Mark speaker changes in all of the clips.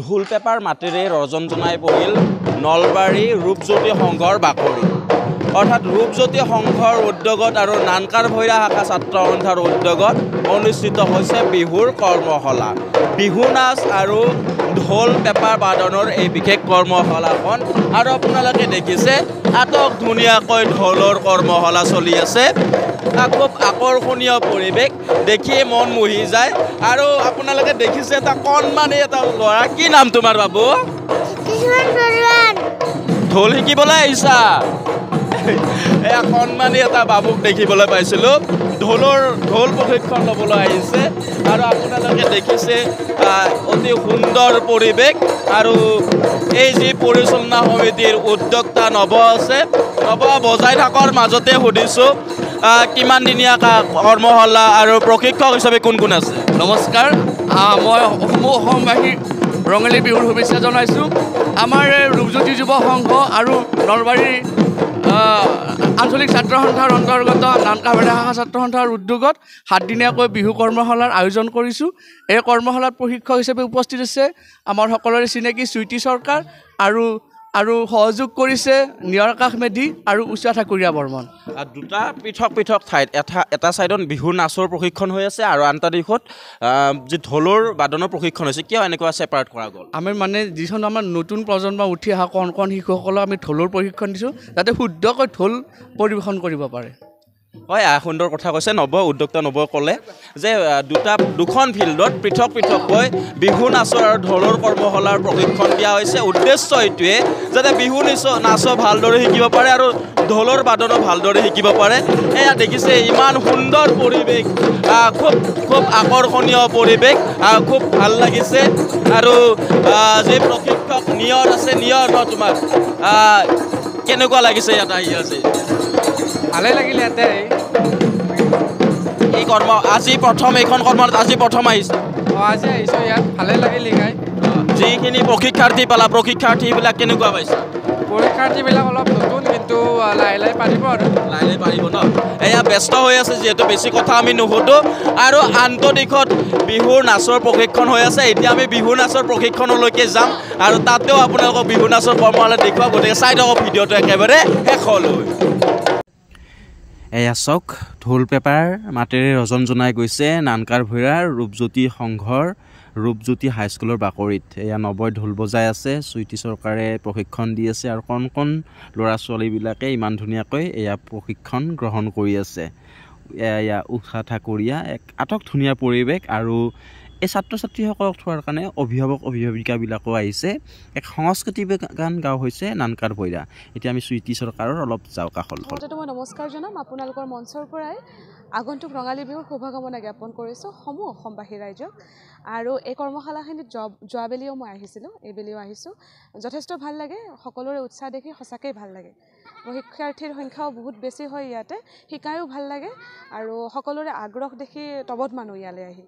Speaker 1: ঢোল পেপাৰ মাতেৰে ৰজন জনাই পৰিল নলবাৰী ৰূপজ্যোতি সংঘৰ বাকৰি অৰ্থাৎ ৰূপজ্যোতি সংঘৰ উদ্যোগত আৰু নানকাৰ ভৈৰা শাখা ছাত্ৰ সন্থাৰ উদ্যোগত অনুষ্ঠিত হৈছে বিহুৰ কৰ্মশালা বিহু নাচ আৰু ঢোল পেপাৰ বাদনৰ এই বিশেষ কৰ্মশালাখন আৰু আপোনালোকে দেখিছে আটক ধুনীয়াকৈ ঢোলৰ কৰ্মশালা চলি আছে খুব আকৰ্ষণীয় পৰিৱেশ দেখি মন মোহি যায় আৰু আপোনালোকে দেখিছে এটা কণমানি এটা ল'ৰা কি নাম তোমাৰ বাবু ঢোল শিকিবলৈ আহিছা এয়া কণমানি এটা বাবুক দেখিবলৈ পাইছিলোঁ ঢোল প্ৰশিক্ষণ ল'বলৈ আহিছে আৰু আপোনালোকে দেখিছে অতি সুন্দৰ পৰিৱেশ আৰু এই যি পৰিচালনা সমিতিৰ উদ্যোক্তা নৱ আছে নৱ বজাই থাকৰ মাজতে সুধিছোঁ কিমান দিনীয়া কৰ্মশালা আৰু প্ৰশিক্ষক হিচাপে কোন কোন আছে
Speaker 2: নমস্কাৰ মই অসমবাসী ৰঙালী বিহুৰ শুভেচ্ছা জনাইছোঁ আমাৰ ৰূপজ্যোতি যুৱ সংঘ আৰু নলবাৰী আঞ্চলিক ছাত্ৰ সন্থাৰ অন্তৰ্গত নানকা ভৈৰা শাখা ছাত্ৰ সন্থাৰ উদ্যোগত 7 দিনীয়াকৈ বিহু কৰ্মশালাৰ আয়োজন কৰিছোঁ এই কৰ্মশালাত প্ৰশিক্ষক হিচাপে উপস্থিত আছে আমাৰ সকলোৰে চিনাকি চুইটি চৰকাৰ আৰু সহযোগ কৰিছে নিয়ৰকাশ মেধি আৰু উষা ঠাকুৰীয়া বৰ্মন
Speaker 1: দুটা পৃথক ঠাইত এটা ছাইডত বিহু নাচৰ প্ৰশিক্ষণ হৈ আছে আৰু আনটা দিশত যি ঢোলৰ বাদনৰ প্ৰশিক্ষণ হৈছে কিয় এনেকুৱা ছেপাৰেট কৰা গ'ল
Speaker 2: আমি মানে যিখন আমাৰ নতুন প্ৰজন্ম উঠি অহা কণ শিশুসকলক আমি ঢোলৰ প্ৰশিক্ষণ দিছোঁ যাতে শুদ্ধকৈ ঢোল পৰিৱেশন কৰিব পাৰে
Speaker 1: হয় সুন্দৰ কথা কৈছে উদ্যোক্তা নৱ ক'লে যে দুখন ফিল্ডত পৃথককৈ বিহু নাচৰ আৰু ঢোলৰ কৰ্মশালাৰ প্ৰশিক্ষণ দিয়া হৈছে উদ্দেশ্য এইটোৱে যাতে বিহু নাচ ভালদৰে শিকিব পাৰে আৰু ঢোলৰ বাদনো ভালদৰে শিকিব পাৰে এয়া দেখিছে ইমান সুন্দৰ পৰিৱেশ খুব আকৰ্ষণীয় পৰিৱেশ খুব ভাল লাগিছে আৰু যি প্ৰশিক্ষক নিয়ৰ আছে নিয়ৰ ন তোমাৰ কেনেকুৱা লাগিছে ইয়াত আহি আছে
Speaker 2: ভালে লাগিলে ইয়াতে
Speaker 1: এই কৰ্ম আজি প্ৰথম এইখন কৰ্মত আজি প্ৰথম আহিছে
Speaker 2: আজি আহিছোঁ ইয়াত ভালে লাগিল লিখাই
Speaker 1: যিখিনি প্ৰশিক্ষাৰ্থীবিলাক কেনেকুৱা পাইছে
Speaker 2: পৰীক্ষাৰ্থীবিলাক অলপ নতুন কিন্তু লাহে লাহে পাৰিব
Speaker 1: ন এয়া ব্যস্ত হৈ আছে যিহেতু বেছি কথা আমি নুসুধোঁ আৰু আন্তঃদিশত বিহুৰ নাচৰ প্ৰশিক্ষণ হৈ আছে এতিয়া আমি বিহু নাচৰ প্ৰশিক্ষণলৈকে যাম আৰু তাতেও আপোনালোকক বিহু নাচৰ কৰ্মশালা দেখুৱাম গতিকে চাই থাকক ভিডিঅ'টো একেবাৰে শেষলৈ এয়া চাওক ঢোল পেপাৰ মাতেৰে ৰজন জনাই গৈছে নানকাৰ ভৈৰাৰ ৰূপজ্যোতি সংঘৰ ৰূপজ্যোতি হাইস্কুলৰ বাকৰিত এয়া নৱই ঢোল বজাই আছে চুইটি চৰকাৰে প্ৰশিক্ষণ দি আছে আৰু কণ ল'ৰা ছোৱালীবিলাকে ইমান ধুনীয়াকৈ এয়া প্ৰশিক্ষণ গ্ৰহণ কৰি আছে এয়া উষা ঠাকুৰীয়া এক আটক ধুনীয়া পৰিৱেশ আৰু এই ছাত্ৰ ছাত্ৰীসকলক থোৱাৰ কাৰণে অভিভাৱিকাবিলাকো আহিছে এক সংস্কৃতি গান গাওঁ হৈছে নানকাৰ ভৈৰা এতিয়া আমি চুইটি চৰকাৰৰ অলপ যাওঁ কাষলৈ
Speaker 3: মই নমস্কাৰ জনাম আপোনালোকৰ মঞ্চৰ পৰাই আগন্তুক ৰঙালী বিহুৰ শুভকামনা জ্ঞাপন কৰিছোঁ সমূহ অসমবাসী ৰাইজক আৰু এই কৰ্মশালাখিনিত যোৱাবেলিও মই আহিছিলোঁ এইবেলিও আহিছোঁ যথেষ্ট ভাল লাগে সকলোৰে উৎসাহ দেখি সঁচাকৈ ভাল লাগে শিক্ষাৰ্থীৰ সংখ্যাও বহুত বেছি হয় ইয়াতে শিকায়ো ভাল লাগে আৰু সকলোৰে আগ্ৰহ দেখি তবত মানুহ ইয়ালৈ আহি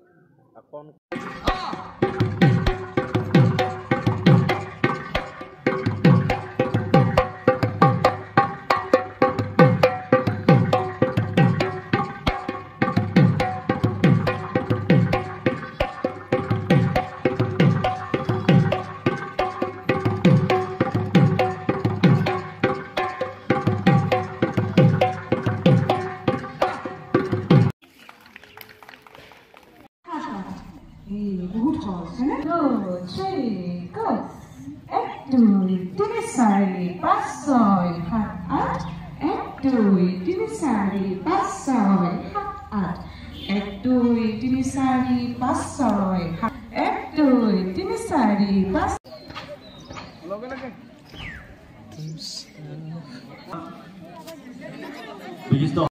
Speaker 4: Sari, 1, 2, 3, 4, 5, 6, 7, 8, 1, 2, 3, 4, 5, 6,